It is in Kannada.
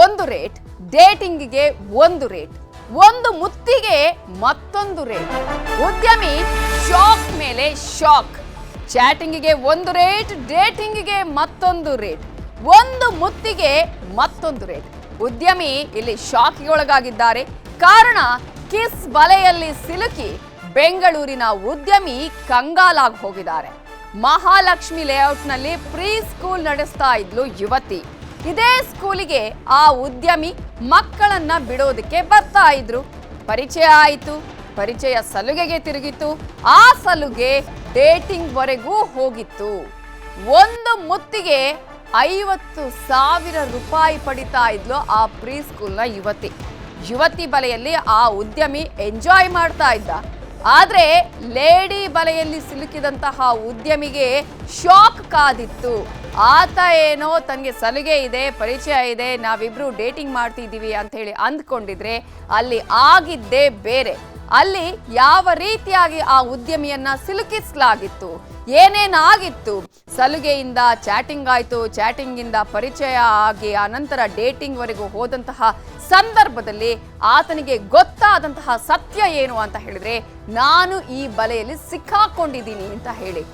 ಒಂದು ರೇಟ್, ಡೇಟಿಂಗ್ಗೆ ಒಂದು ರೇಟ್, ಒಂದು ಮುತ್ತಿಗೆ ಮತ್ತೊಂದು ರೇಟ್. ಉದ್ಯಮಿ ಶಾಕ್ ಮೇಲೆ ಶಾಕ್. ಚಾಟಿಂಗಿಗೆ ಒಂದು ರೇಟ್, ಡೇಟಿಂಗಿಗೆ ಮತ್ತೊಂದು ರೇಟ್, ಒಂದು ಮುತ್ತಿಗೆ ಮತ್ತೊಂದು ರೇಟ್. ಉದ್ಯಮಿ ಇಲ್ಲಿ ಶಾಕ್ಗೆ ಒಳಗಾಗಿದ್ದಾರೆ. ಕಾರಣ ಕಿಸ್ ಬಲೆಯಲ್ಲಿ ಸಿಲುಕಿ ಬೆಂಗಳೂರಿನ ಉದ್ಯಮಿ ಕಂಗಾಲಾಗಿ ಹೋಗಿದ್ದಾರೆ. ಮಹಾಲಕ್ಷ್ಮಿ ಲೇಔಟ್ನಲ್ಲಿ ಪ್ರೀ ಸ್ಕೂಲ್ ನಡೆಸ್ತಾ ಇದ್ಲು ಯುವತಿ. ಇದೇ ಸ್ಕೂಲಿಗೆ ಆ ಉದ್ಯಮಿ ಮಕ್ಕಳನ್ನ ಬಿಡೋದಕ್ಕೆ ಬರ್ತಾ ಇದ್ರು. ಪರಿಚಯ ಆಯಿತು, ಪರಿಚಯ ಸಲುಗೆಗೆ ತಿರುಗಿತು, ಆ ಸಲುಗೆ ಡೇಟಿಂಗ್ ವರೆಗೂ ಹೋಗಿತ್ತು. ಒಂದು ಮುತ್ತಿಗೆ 50,000 ರೂಪಾಯಿ ಪಡಿತಾ ಇದ್ಲು ಆ ಪ್ರೀ ಸ್ಕೂಲ್ನ ಯುವತಿ ಬಲೆಯಲ್ಲಿ ಆ ಉದ್ಯಮಿ ಎಂಜಾಯ್ ಮಾಡ್ತಾ ಇದ್ದ. ಆದ್ರೆ ಲೇಡಿ ಬಲೆಯಲ್ಲಿ ಸಿಲುಕಿದಂತಹ ಉದ್ಯಮಿಗೆ ಶಾಕ್ ಕಾದಿತ್ತು. ಆತ ಏನೋ ತನಗೆ ಸಲುಗೆ ಇದೆ, ಪರಿಚಯ ಇದೆ, ನಾವಿಬ್ರು ಡೇಟಿಂಗ್ ಮಾಡ್ತಿದ್ದೀವಿ ಅಂತ ಹೇಳಿ ಅಂದ್ಕೊಂಡಿದ್ರೆ ಅಲ್ಲಿ ಆಗಿದ್ದೇ ಬೇರೆ. ಅಲ್ಲಿ ಯಾವ ರೀತಿಯಾಗಿ ಆ ಉದ್ಯಮಿಯನ್ನ ಸಿಲುಕಿಸಲಾಗಿತ್ತು, ಏನೇನಾಗಿತ್ತು, ಸಲುಗೆಯಿಂದ ಚಾಟಿಂಗ್ ಆಯ್ತು, ಚಾಟಿಂಗ್ ಇಂದ ಪರಿಚಯ ಆಗಿ ಅನಂತರ ಡೇಟಿಂಗ್ ವರೆಗೂ ಹೋದಂತಹ ಸಂದರ್ಭದಲ್ಲಿ ಆತನಿಗೆ ಗೊತ್ತಾದಂತಹ ಸತ್ಯ ಏನು ಅಂತ ಹೇಳಿದ್ರೆ, ನಾನು ಈ ಬಲೆಯಲ್ಲಿ ಸಿಕ್ಕಾಕೊಂಡಿದ್ದೀನಿ ಅಂತ ಹೇಳಿ